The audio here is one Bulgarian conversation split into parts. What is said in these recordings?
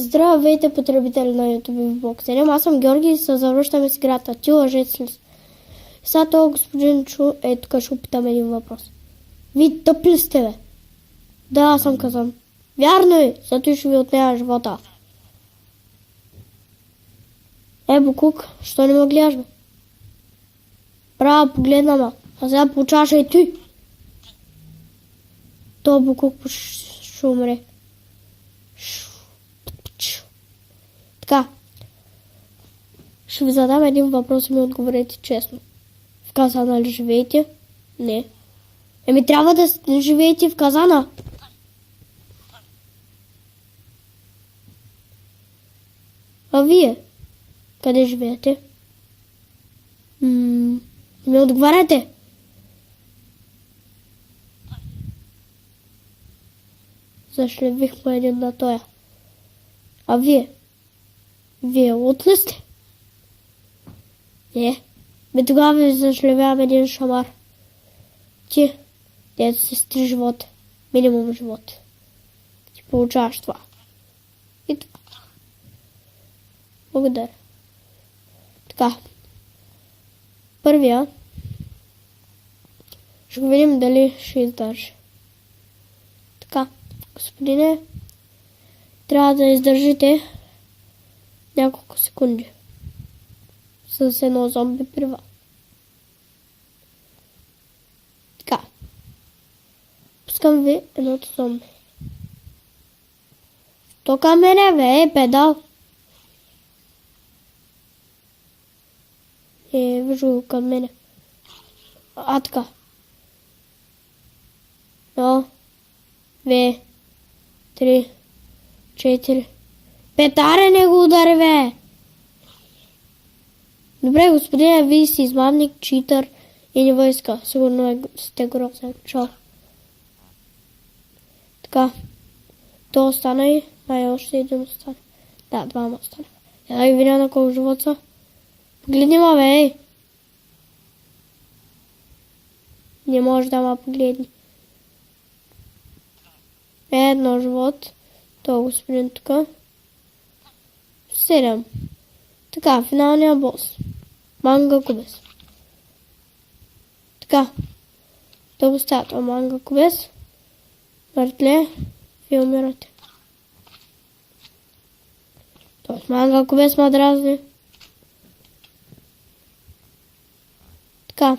Здравейте, потребители на YouTube в Блок 7. Аз съм Георги и се завръщаме с играта. Ти лъжец ли си? Сега това господин Чу тук ще опитам един въпрос. Ви тъп ли сте, бе? Да, аз съм казан. Вярно е, зато ще ви отнема живота. Букук, що не ме гледаш, бе? Браво, погледна ме. А сега получаваш и ти. То Букук ще умре. Така. Ще ви задам един въпрос и ми отговорете честно. В казана ли живеете? Не. Трябва да живеете в казана. А вие? Къде живеете? Ми отговаряте. Зашлевихме един на тоя. А вие? Вие лут ли сте? Не. Тогава ви зашлевявам един шамар. Ти, дето си 3 живота. Минимум живот. Ти получаваш това. И това. Благодаря. Така. Първия. Ще го видим дали ще издържи. Така. Господине, трябва да издържите няколко секунди с едно зомби при вас. Така. Пускам ви едното зомби. То към мене, бе, педал. Вижу към мене. Така. 1, 2, 3, 4. Петаре, не го удари, бе! Добре, господине, вие си измамник, читър и не войска. Сигурно сте грозен. Чао. Така. То остана и още един остана. Да, 2 остана. Да ги видя на колко живот са. Погледни ма, бе! Не може да ма погледни. Едно живот. То господин тук. 7. Така, финалния бос. Манга Кубес. Така. Да го стават Манга Кубес. Мъртле. Ви умирате. Тоест Манга Кубес ма дразни. Така.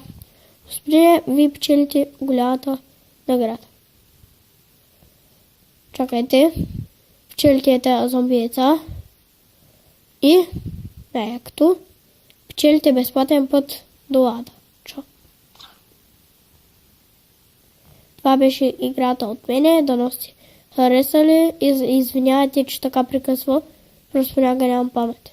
Господине, ви печелите голямата награда. Чакайте. Печелите тази зомбиеца. И най-якото печелите безплатен път до ада. Чао. Това беше играта от мене. Дано сте харесали. Извинявайте, че така прекъсва. Просто понякога нямам памет.